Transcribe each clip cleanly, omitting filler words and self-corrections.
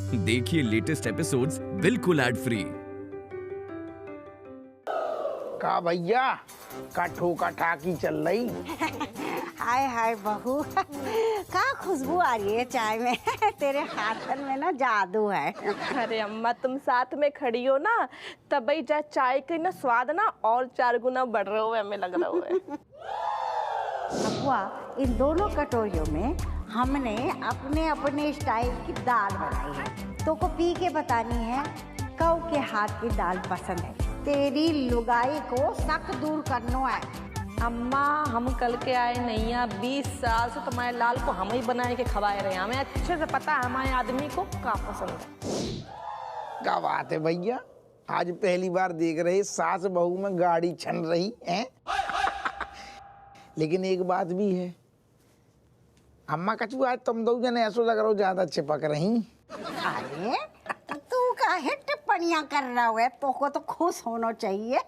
देखिए latest episodes बिल्कुल ad free. का भैया कठो कठाकी चल रही। हाय हाय बहू, का खुशबू आ रही है चाय में। तेरे हाथन में ना जादू है। अरे अम्मा, तुम साथ में खड़ी हो ना, तभी जा चाय के ना स्वाद ना और 4 गुना बढ़ रहे हुए हमें लग रहा है। अबुआ, इन दोनों कटोरियों में हमने अपने अपने स्टाइल की दाल बनाई है। तो को पी के बतानी है कौ के हाथ की दाल पसंद है। तेरी लुगाई को शक दूर करना है। अम्मा, हम कल के आए नहीं है, 20 साल से तुम्हारे लाल को हम ही बनाए के खवाए रहे हैं। हमें अच्छे से पता है हमारे आदमी को क्या पसंद है। क्या बात है भैया, आज पहली बार देख रहे सास बहू में गाड़ी छन रही है। लेकिन एक बात भी है अम्मा कचू, आज तुम दो जने ऐसा लग रहा हो ज्यादा चिपक रही। अरे तू काहे टिप्पणियां कर रहा है? तो को तो खुश होना चाहिए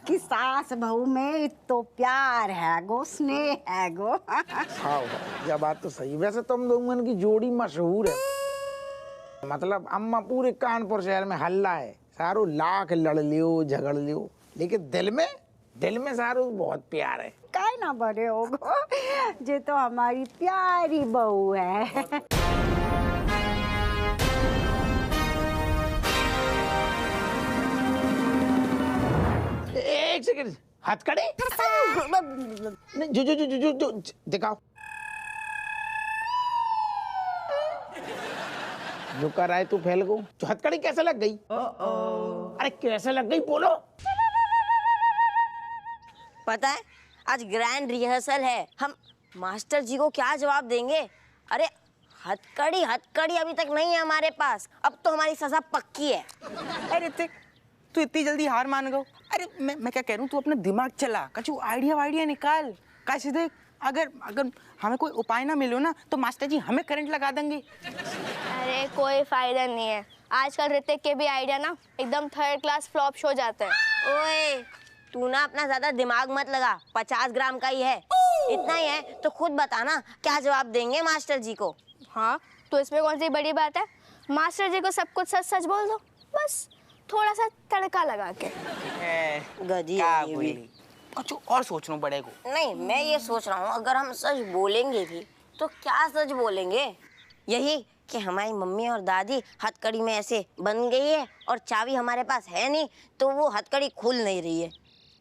कि सास बहू में तो प्यार है गो, स्नेह है गो। हाँ यह बात तो सही। वैसे तुम दोनों की जोड़ी मशहूर है, मतलब अम्मा पूरे कानपुर शहर में हल्ला है। सारो लाख लड़ लियो झगड़ लियो, लेकिन दिल में सारो बहुत प्यार है। काय ना बड़े होगो, जे तो हमारी प्यारी बहू है। एक सेकंड, हथकड़ी जो जो जो जो जो दिखाओ। जो कर रहा है तू फैल गो। जो हथकड़ी कैसे लग गई? अरे कैसे लग गई बोलो। पता है आज ग्रैंड रिहर्सल है, हम मास्टर जी को क्या जवाब देंगे? अरे हथकड़ी अभी तक नहीं है हमारे पास, अब तो हमारी सजा पक्की है। अरे ऋतिक, तू इतनी जल्दी हार मान गयो? अरे मैं क्या कह रहा हूँ, तू अपना दिमाग चला, कछु आइडिया निकाल। कैसे देख, अगर हमें कोई उपाय ना मिलो ना तो मास्टर जी हमें करंट लगा देंगे। अरे कोई फायदा नहीं है, आजकल ऋतिक के भी आइडिया ना एकदम 3rd क्लास फ्लॉप शो जाते हैं। ओए तू ना अपना ज्यादा दिमाग मत लगा, 50 ग्राम का ही है। इतना ही है तो खुद बताना क्या जवाब देंगे मास्टर जी को। हाँ तो इसमें कौन सी बड़ी बात है, मास्टर जी को सब कुछ सच सच बोल दो, बस थोड़ा सा तड़का लगा के। गधी क्या बोली, कुछ और सोचना पड़ेगा। नहीं, मैं ये सोच रहा हूँ अगर हम सच बोलेंगे भी तो क्या सच बोलेंगे? यही कि हमारी मम्मी और दादी हथकड़ी में ऐसे बन गई है और चाबी हमारे पास है नहीं तो वो हथकड़ी खुल नहीं रही है,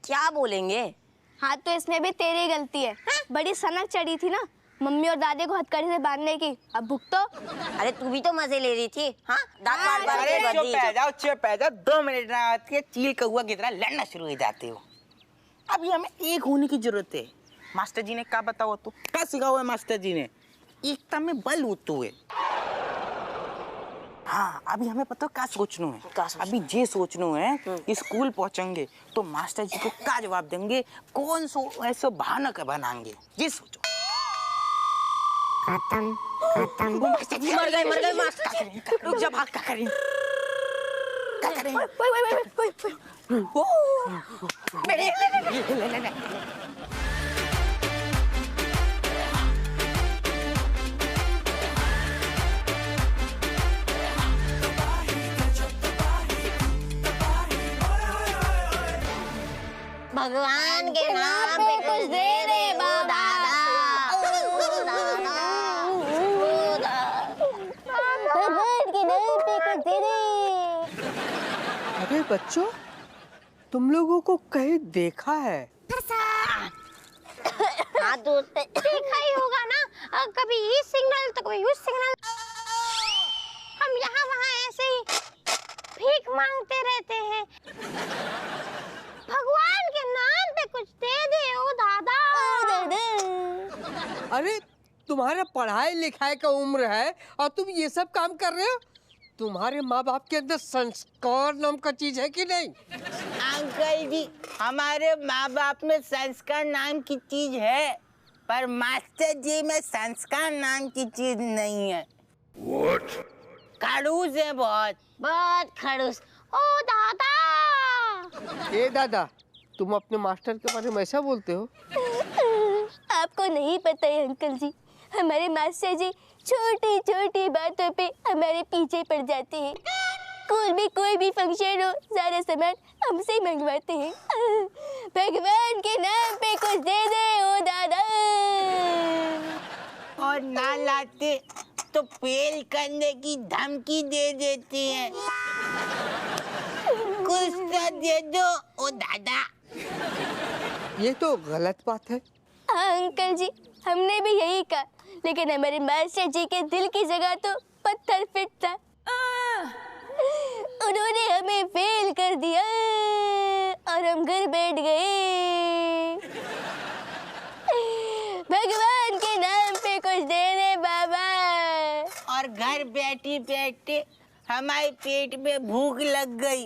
क्या बोलेंगे? हाँ तो इसमें भी तेरी गलती है। बड़ी सनक चढ़ी थी ना मम्मी और दादी को हथकड़ी से बांधने की, अब भुगतो। अरे तू भी तो मजे ले रही थी। हाँ दांत बार अरे चुप है जाओ 2 मिनट ना के चील कौआ की तरह लड़ना शुरू हो जाते हो। अभी हमें एक होने की जरूरत है। मास्टर जी ने क्या बताओ, तो क्या सिखाओ है मास्टर जी ने? एकता में बल होते हुए। हाँ अभी हमें पता क्या सोचना है। अभी ये सोचना है कि स्कूल पहुंचेंगे तो मास्टर जी को क्या जवाब देंगे, कौन सो ऐसा बहाना का बनाएंगे, ये सोचो। खत्म मर गए मास्टर जी। रुक जा, भाग क्या करें? भगवान के नाम पे कुछ दे दे दादा। अरे बच्चों, तुम लोगों को कहीं देखा है? हाँ तो देखा ही होगा ना, कभी इस सिग्नल तो कभी उस सिग्नल। हम यहाँ वहाँ ऐसे ही भीख मांगते रहते हैं। भगवान के नाम पे कुछ दे दे ओ दादा। अरे तुम्हारा पढ़ाई लिखाई का उम्र है और तुम ये सब काम कर रहे हो? तुम्हारे माँ बाप के अंदर संस्कार नाम का चीज है कि नहीं? अंकल जी, हमारे माँ बाप में संस्कार नाम की चीज है, पर मास्टर जी में संस्कार नाम की चीज नहीं है। What? खड़ूस है, बहुत खड़ूस। ओ दादा। ए दादा, तुम अपने मास्टर के बारे में ऐसा बोलते हो? आपको नहीं पता है अंकल जी, हमारे मास्टर जी छोटी छोटी बातों पे हमारे पीछे पड़ जाते हैं। स्कूल में कोई भी फंक्शन हो सारा सामान हमसे मंगवाते हैं। भगवान के नाम पे कुछ दे दे ओ दादा। और ना लाते तो फेल करने की धमकी दे देती हैं। कुछ तो दे दो ओ दादा। ये तो गलत बात है। हाँ अंकल जी, हमने भी यही कहा, लेकिन हमारे मास्टर जी के दिल की जगह तो पत्थर फिट था। उन्होंने हमें फेल कर दिया और हम घर बैठ गए। भगवान के नाम पे कुछ दे दे बाबा। और घर बैठी बैठे हमारे पेट में भूख लग गई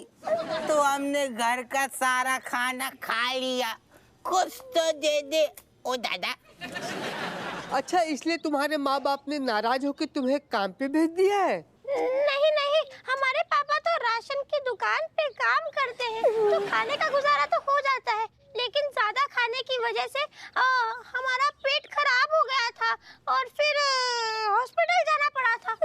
तो हमने घर का सारा खाना खा लिया। कुछ तो दे दे ओ दादा। अच्छा, इसलिए तुम्हारे माँ बाप ने नाराज होकर तुम्हें काम पे भेज दिया है? नहीं नहीं, हमारे पापा तो राशन की दुकान पे काम करते हैं तो खाने का गुजारा तो हो जाता है, लेकिन ज्यादा खाने की वजह से हमारा पेट खराब हो गया था और फिर हॉस्पिटल जाना पड़ा था।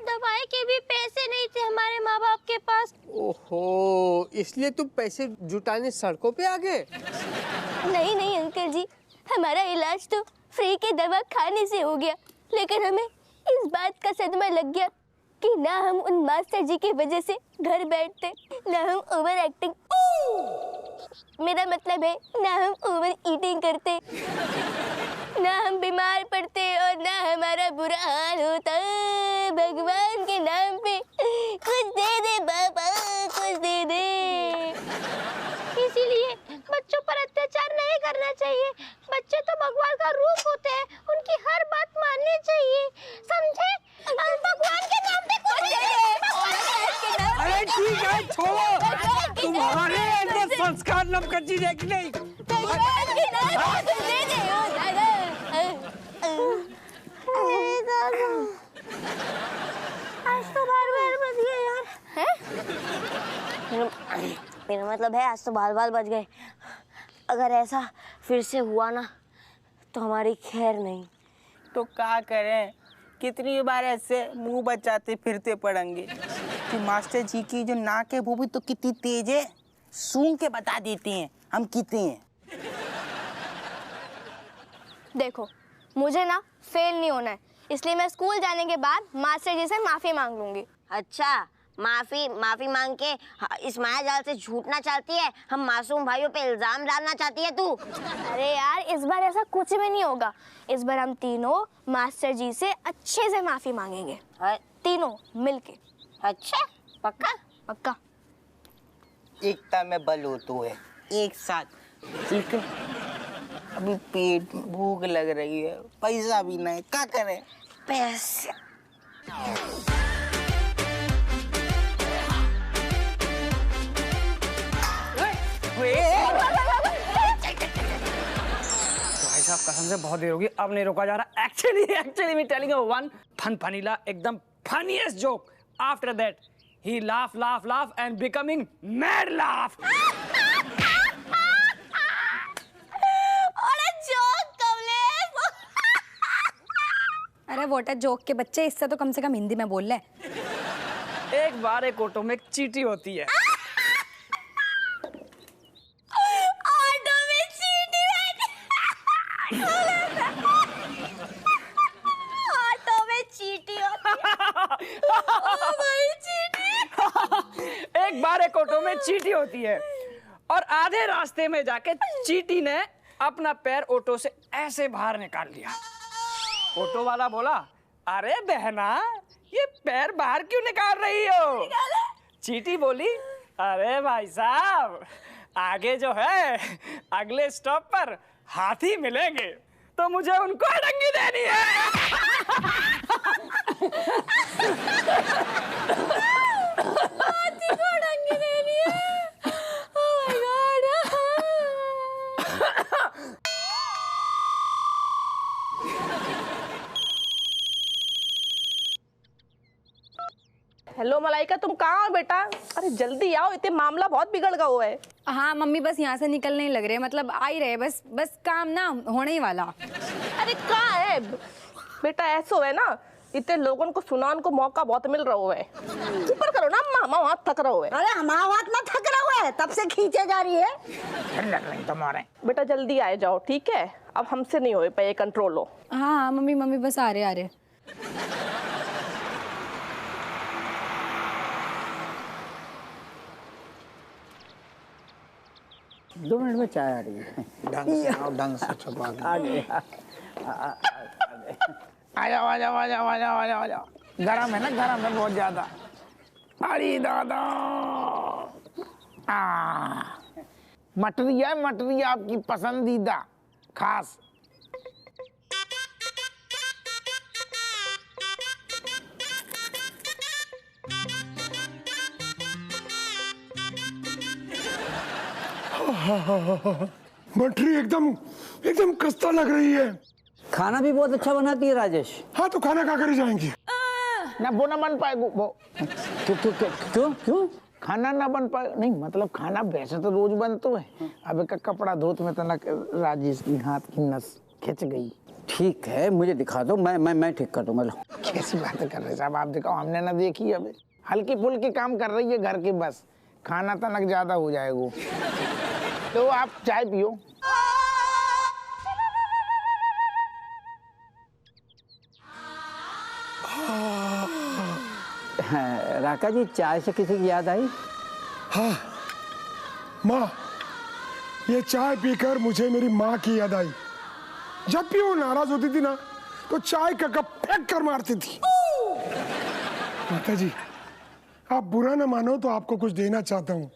दवाई के भी पैसे नहीं थे हमारे माँ बाप के पास। ओहो, इसलिए तुम पैसे जुटाने सड़कों पे आ गए? नहीं नहीं अंकल जी, हमारा इलाज तो फ्री के दवा खाने से हो गया, लेकिन हमें इस बात का सदमा लग गया कि ना हम उन मास्टर जी की वजह से घर बैठते, ना हम ओवर एक्टिंग, मेरा मतलब है ना हम ओवर ईटिंग करते, ना हम बीमार पड़ते और ना हमारा बुरा हाल होता। भगवान के नाम पे कुछ दे दे बाबा, कुछ दे दे। इसीलिए बच्चों पर अत्याचार नहीं करना चाहिए। बच्चे तो भगवान का रूप होते हैं, उनकी हर बात माननी चाहिए, समझे? भगवान के नाम पे कुछ दे दे। अरे ठीक है, छोड़ो। तुम्हारे अंदर संस्कार नाम का चीज है कि नहीं? भगवान के नाम पे कुछ दे दे ओ दादा। अरे दादा, आज तो बार-बार बज गए यार। मेरा मतलब है आज तो बाल बच गए। अगर ऐसा फिर से हुआ ना तो हमारी खैर नहीं। तो क्या करें, कितनी बार ऐसे मुंह बचाते फिरते पड़ेंगे कि मास्टर जी की जो नाक है वो भी तो कितनी तेज है, सूंघ के बता देते हैं हम कितने हैं। देखो, मुझे ना फेल नहीं होना है, इसलिए मैं स्कूल जाने के बाद मास्टर जी से माफी मांग लूंगी। अच्छा, माफी मांग के इस माया जाल से छूटना चाहती है? हम मासूम भाइयों पे इल्जाम डालना चाहती है तू? अरे यार, इस बार ऐसा कुछ भी नहीं होगा। इस बार हम तीनों मास्टर जी से अच्छे से माफी मांगेंगे, तीनों मिलके। अच्छा, पक्का? पक्का। एकता में बल हो तो है, एक साथ। ठीक है, अभी पेट में भूख लग रही है, पैसा भी नहीं, क्या करें? पैसे। भाई साहब कसम से बहुत देर होगी, अब नहीं रोका जा रहा। Actually me telling you one फनीला एकदम funniest joke. After that he laugh and becoming mad laugh. अरे वोटा जोक के बच्चे, इससे तो कम से कम हिंदी में बोल ले। एक बार एक ऑटो में एक चींटी होती है। ऑटो में चींटी ऑटो में चींटी एक बार एक ऑटो में चींटी होती है और आधे रास्ते में जाके चींटी ने अपना पैर ऑटो से ऐसे बाहर निकाल लिया। ऑटो वाला बोला, अरे बहना, ये पैर बाहर क्यों निकाल रही हो? चींटी बोली, अरे भाई साहब, आगे जो है अगले स्टॉप पर हाथी मिलेंगे तो मुझे उनको अड़ंगी देनी है। हाथी को अड़ंगी देनी है। Oh my God. Hello Malaika, तुम कहाँ हो बेटा? अरे जल्दी आओ, इतने मामला बहुत बिगड़ गया हुआ है। हाँ मम्मी, बस यहाँ से निकलने ही लग रहे, मतलब आ ही रहे, बस काम ना होने ही वाला। अरे कहाँ है बेटा ऐसो है ना, इतने लोगों को सुनान को मौका बहुत मिल रहा है। ऊपर करो ना अम्मा, हमारा हाथ थक रहा है। अरे हमारा हाथ ना थक रहा है, तब से खींचे जा रही है। नहीं तुम्हारे बेटा जल्दी आ जाओ, ठीक है? अब हमसे नहीं हो पाए कंट्रोल हो। हाँ मम्मी मम्मी बस आ रहे। 2 मिनट में चाय आ रही है। ढंग से छुपा के। आ जाओ। गरम है ना, गरम है बहुत ज्यादा। अरे दादा, मटरिया आपकी पसंदीदा खास। मटरी एकदम कस्ता लग रही है। खाना भी बहुत अच्छा बनाती है राजेश। हाँ तो खाना खा कर ही जाएंगी ना, वो ना बन पाएगा वो। क्यों? खाना ना बन पाए नहीं, मतलब खाना वैसे तो रोज बनतो है। अब एक कपड़ा धोत में तो ना राजेश की हाथ की नस खिंच गई। ठीक है, मुझे दिखा दो, मैं ठीक कर दूंगा। कैसी बातें कर रहे साहब, आप दिखाओ। हमने ना देखी, अब हल्की फुल्की काम कर रही है घर के, बस खाना तनक ज्यादा हो जाएगा। तो आप चाय पियो। राका जी, चाय से किसी की याद आई? हाँ माँ, ये चाय पीकर मुझे मेरी माँ की याद आई। जब भी वो नाराज होती थी ना, तो चाय का कप फेंक कर मारती थी। माता जी, आप बुरा ना मानो तो आपको कुछ देना चाहता हूँ।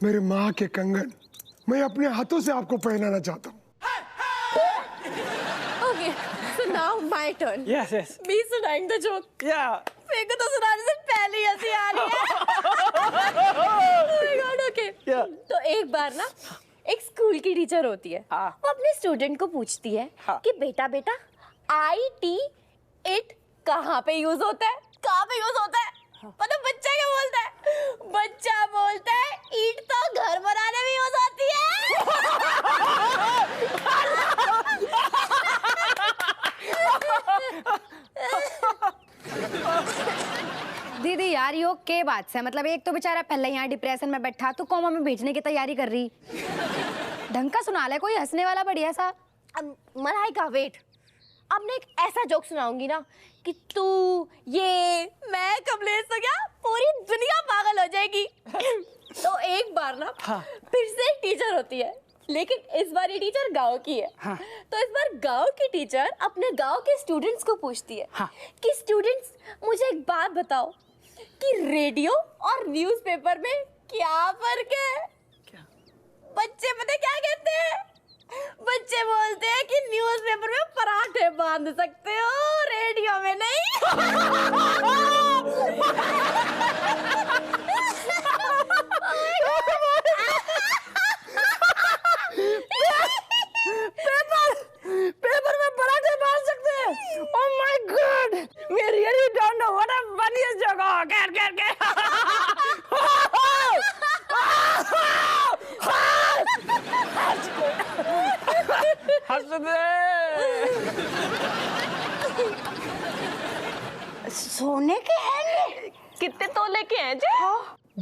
मेरे माँ के कंगन मैं अपने हाथों से आपको पहनाना चाहता हूँ। Okay, so now my turn. Yes. Me सुनाएंगे the joke. Yeah. मेरे को तो सुनाने से पहले ही हंसी आ रही है। Oh my God, okay. Yeah. तो एक बार ना एक स्कूल की टीचर होती है। वो अपने स्टूडेंट को पूछती है कि बेटा IT इट कहाँ पे यूज होता है? पता बच्चा क्या बोलता है? बच्चा बोलता है ईट तो घर बनाने में यूज होती है। दीदी यार यो के बात से, मतलब एक तो बेचारा पहले यहाँ डिप्रेशन में बैठा, तो कोमा में भेजने की तैयारी कर रही। ढंग का सुना ले कोई हंसने वाला बढ़िया सा। मलाइका वेट, अब मैं एक ऐसा जोक सुनाऊंगी ना कि तू ये मैं कमलेश हो गया, पूरी दुनिया पागल हो जाएगी। तो एक बार ना फिर से एक टीचर होती है, लेकिन इस बार ये टीचर गांव की है। तो इस बार गांव की टीचर अपने गांव के स्टूडेंट्स को पूछती है कि स्टूडेंट्स मुझे एक बात बताओ कि रेडियो और न्यूज़पेपर में क्या फर्क है? बच्चे पता क्या कहते हैं? बच्चे बोलते हैं कि न्यूज़पेपर में पराठे बांध सकते हो, रेडियो में नहीं। पेपर में पराठे बांध सकते हैं? Oh my God! We really don't know what a funniest joke. सोने के हैं कितने तोले के हैं जी?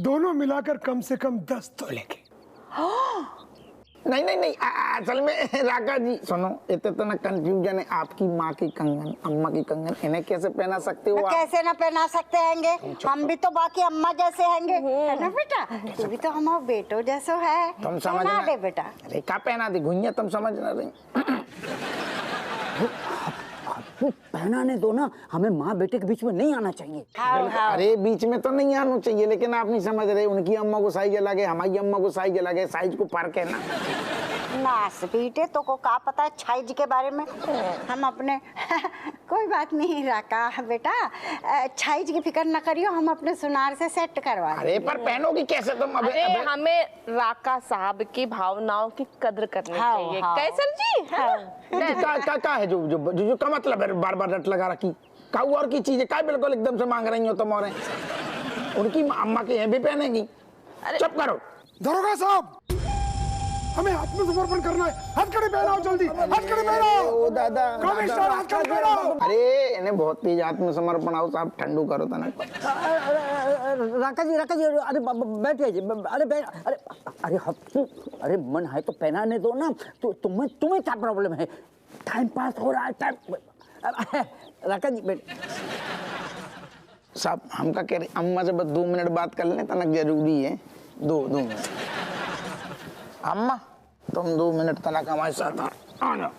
दोनों मिलाकर कम से कम 10 तोले के। नहीं, असल में राका जी सुनो, इतना कंफ्यूजन है। आपकी माँ की कंगन, अम्मा की कंगन, इन्हें कैसे पहना सकते हो आप? कैसे ना पहना सकते हैंगे? हम भी तो बाकी अम्मा जैसे हैंगे, है ना बेटा? तू भी तो हमारे बेटो जैसो है। तुम समझ पहना ना दे बेटा। अरे क्या पहना दी गुइया, तुम समझ ना रही। पहनाने दो ना, हमें माँ बेटे के बीच में नहीं आना चाहिए। अरे बीच में तो नहीं आना चाहिए, लेकिन आप नहीं समझ रहे। उनकी अम्मा को साइज अलग है, हमारी अम्मा को साइज अलग है, साइज को फर्क है ना। नास बेटे, तो को क्या पता है साइज के बारे में? हम अपने कोई बात नहीं राका बेटा, साइज की फिक्र न करियो, हम अपने सुनार से सेट करवा। अरे पर पहनोगी कैसे तुम? अरे हमें राका साहब की भावनाओं की कद्र करनी चाहिए। कैसर जी क्या है जो का मतलब है बार बार रट लगा रखी? का और की चीजें का बिल्कुल एकदम से मांग रही हो तुम? और उनकी अम्मा के यहाँ भी पहनेगी। चुप करो। दरोगा साहब, हमें आत्मसमर्पण करना है। हथकड़ी पहनाओ जल्दी, हथकड़ी पहनाओ। ओ दादा, कमिश्नर हथकड़ी पहनाओ। अरे इन्हें बहुत तेज आत्मसमर्पण आओ साहब, ठंडू करो तना। राका जी, अरे बैठिए जी, अरे हफ्तू, अरे मन है तो पहनाने दो ना। तुम्हें क्या प्रॉब्लम है? टाइम पास हो रहा है, राका जी बैठ। साहब हम का कह रहे अम्मा से बस 2 मिनट बात कर लें, तनक जरूरी है। 2 मिनट। अम्मा तुम 2 मिनट तनक हमारे साथ आ जाओ।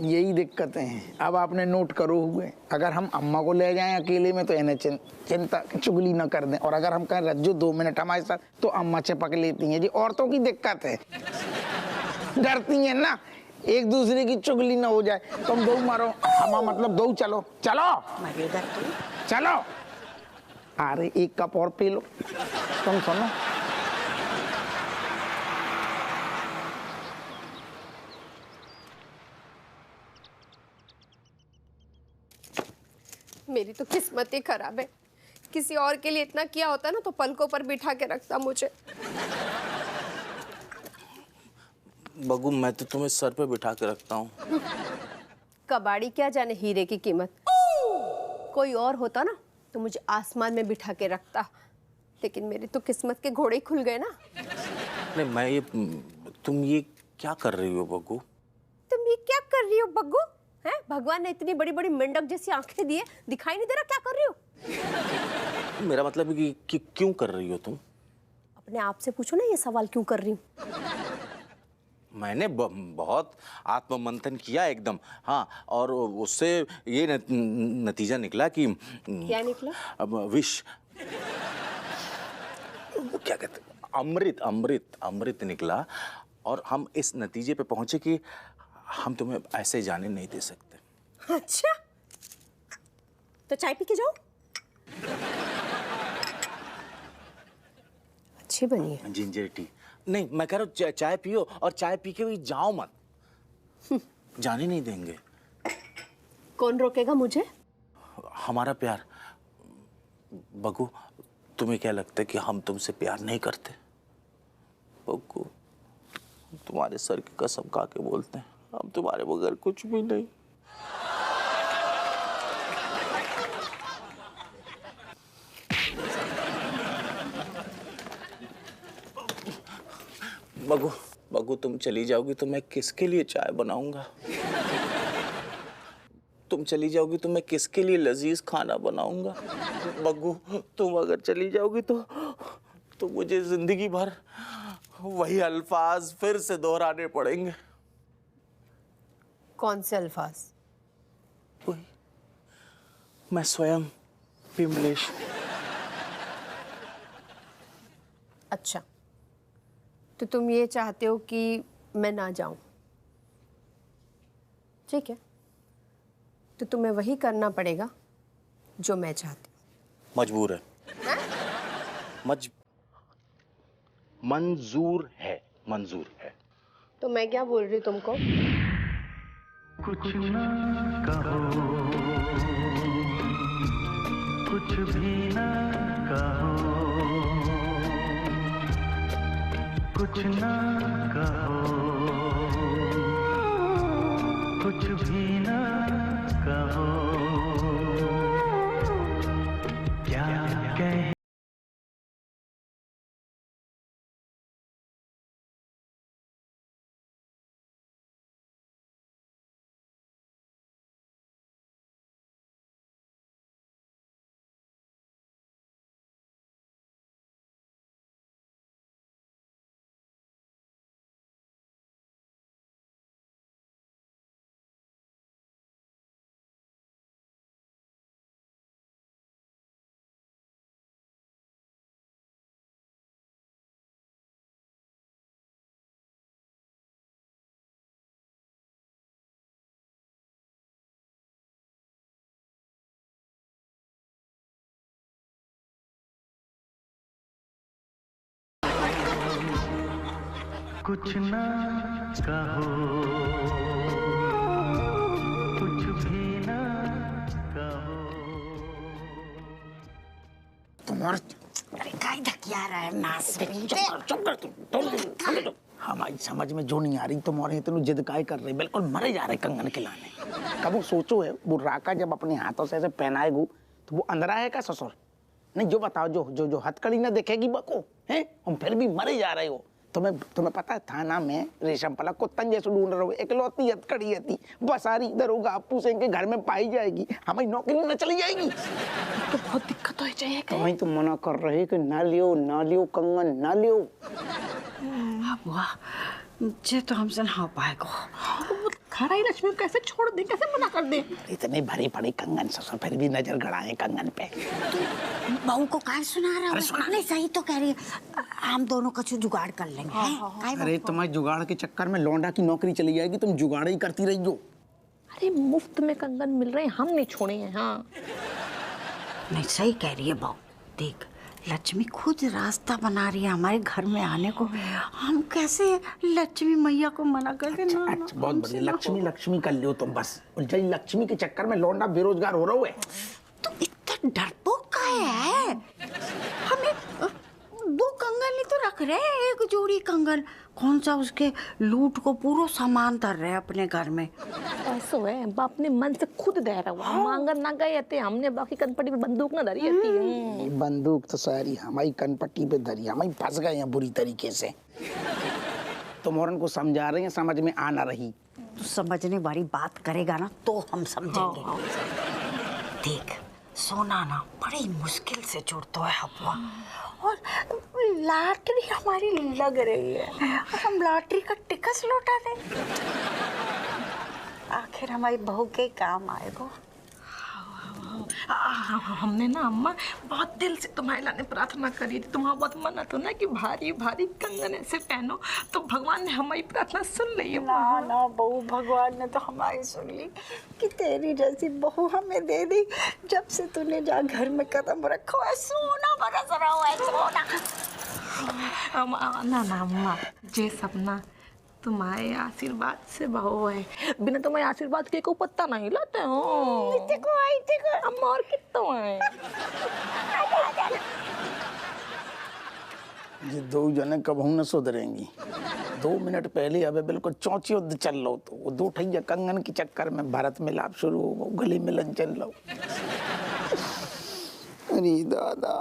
यही दिक्कतें हैं। अब आपने नोट करो हुए, अगर हम अम्मा को ले जाएं अकेले में तो इन्हें चिंता चुगली न कर दें, और अगर हम कहें रज्जू 2 मिनट हमारे साथ तो अम्मा चिपक लेती हैं जी। औरतों की दिक्कत है, डरती हैं ना, एक दूसरे की चुगली ना हो जाए। तुम 2 मारो, हम मतलब 2 चलो चलो। अरे 1 कप और पी लो। तुम सुनो, मेरी तो किस्मत ही खराब है। किसी और के लिए इतना किया होता ना तो पलकों पर बिठा के रखता मुझे। बगू मैं तो तुम्हें सर पे बिठा के रखता हूँ। कबाड़ी क्या जाने हीरे की कीमत। कोई और होता ना तो मुझे आसमान में बिठा के रखता, लेकिन मेरी तो किस्मत के घोड़े ही खुल गए ना। नहीं तुम ये क्या कर रही हो बगू? तुम ये क्या कर रही हो बग्गू? हैं? भगवान ने इतनी बड़ी बड़ी मेंढक जैसी आंखें दी है, दिखाई नहीं दे रहा क्या कर रही हो? मेरा मतलब है कि क्यों कर रही हो तुम? अपने आप से पूछो ना ये सवाल क्यों कर रही हूँ। मैंने बहुत आत्ममंथन किया एकदम, हाँ, और उससे ये नतीजा निकला कि क्या निकला? अब विष, वो क्या कहते, अमृत निकला, और हम इस नतीजे पे पहुंचे कि हम तुम्हें ऐसे जाने नहीं दे सकते। अच्छा, तो चाय पी के जाओ। अच्छी बनी है। जिंजर टी नहीं, मैं कह रहा हूँ चाय पियो, और चाय पी के भी जाओ मत। जाने नहीं देंगे। कौन रोकेगा मुझे? हमारा प्यार। बगू तुम्हें क्या लगता है कि हम तुमसे प्यार नहीं करते? बगू तुम्हारे सर की कसम खा के बोलते हैं, हम तुम्हारे बगैर कुछ भी नहीं। बगू तुम चली जाओगी तो मैं किसके लिए चाय बनाऊंगा? तुम चली जाओगी तो मैं किसके लिए लजीज खाना बनाऊंगा? बगू तुम अगर चली जाओगी तो मुझे जिंदगी भर वही अल्फाज फिर से दोहराने पड़ेंगे। कौन से अल्फाज? वही, मैं स्वयं विमलेश। अच्छा, तो तुम ये चाहते हो कि मैं ना जाऊं, ठीक है, तो तुम्हें वही करना पड़ेगा जो मैं चाहती हूँ। मजबूर है, मंजूर है। तो मैं क्या बोल रही हूँ तुमको? कुछ ना कहो, कुछ भी ना कहो, कुछ ना कहो, कुछ भी ना कहो। कुछ ना कहो, कुछ भी ना कहो। तुम्हारा अरे काय धकिया रहा है नास पे। चुप कर तुम। हमारी समझ में जो नहीं आ रही तुम्हारे इतनी जिद काय कर रही, बिल्कुल मरे जा रहे कंगन खिलाने। कब वो सोचो है वो राका जब अपने हाथों से ऐसे पहनाएगू तो वो अंदर आएगा ससुर? नहीं जो बताओ, जो जो जो हथकड़ी ना देखेगी बको हैं, हम फिर भी मरे जा रहे हो। तुम्हें पता है थाना में रेशम पला कुत्तन जैसे ढूंढ रहे हो, एकलौती हथकड़ी आती बसारी दरोगा अप्पू सिंह के घर में पाई जाएगी, हमारी नौकरी न चली जाएगी तो बहुत दिक्कत हो जाएगी। तुम्हें तो मना कर रहे कि ना लियो कंगन ना लियो। वाह मुझे तो हमसे ना हो पाएगा। खड़ा ही लक्ष्मी को कैसे छोड़ दे, कैसे मना कर दे? इतने भरी पड़ी कंगन ससुर फिर भी नजर गड़ाए कंगन पे। बहू को काय सुना रहा है? नहीं सही तो कह रही है, हम दोनों का जुगाड़ कर लेंगे। अरे तुम्हारे जुगाड़ के चक्कर में लौंडा की नौकरी चली जाएगी, तुम जुगाड़ ही करती रही हो। अरे मुफ्त में कंगन मिल रहे हैं, हम नहीं छोड़े हैं। हाँ नहीं सही कह रही है बहू। देख लक्ष्मी खुद रास्ता बना रही है हमारे घर में आने को, हम कैसे लक्ष्मी मैया को मना कर दें? अच्छा बहुत बढ़िया, लक्ष्मी कर लियो तुम बस। लक्ष्मी के चक्कर में लौंडा बेरोजगार हो रहा है। तो इतना डरपोक का है? हमें दो कंगन ही तो रख रहे हैं, एक जोड़ी कंगन कौन सा उसके लूट को पूरा सामान धर रहे हैं अपने घर में। ऐसा है बाप ने मन से खुद दे रहा हुआ, मांगर ना गए थे हमने, बाकी कनपट्टी पे बंदूक ना धरी थी। बंदूक तो सारी हमारी कनपट्टी पे धरी, हमारी फंस गए हैं बुरी तरीके से। तुम औरन को समझा रहे हैं, समझ में आ ना रही। तो समझने वाली बात करेगा ना तो हम समझेंगे। देख सोना ना बड़ी मुश्किल से जुड़ता है हवा, और लॉटरी हमारी लग रही है, और हम लॉटरी का टिकट लौटा दें, आखिर हमारी बहू के काम आएगा। हमने ना अम्मा बहुत दिल से तुम्हारे लाने प्रार्थना करी थी, तुम्हारा बहुत मन था ना कि भारी भारी कंगन ऐसे पहनो, तो भगवान ने हमारी प्रार्थना सुन ली है। ना बहू, भगवान ने तो हमारी सुन ली कि तेरी जैसी बहू हमें दे दी। जब से तूने जा घर में कदम रखा है सोना बरस रहा है सोना। ना अम्मा जे सपना तुम्हारे आशीर्वाद से बहू है, बिना तुम्हारे आशीर्वाद के को पत्ता नहीं लाते हो। अम्मा और कितना है ये दो जने कबहू न सुधरेंगी। 2 मिनट पहले अबे बिल्कुल चौची युद्ध चल लो, तो वो दो ठैया कंगन के चक्कर में भारत मिलाप शुरू हो, गली मिलन चल लो। अरे दादा।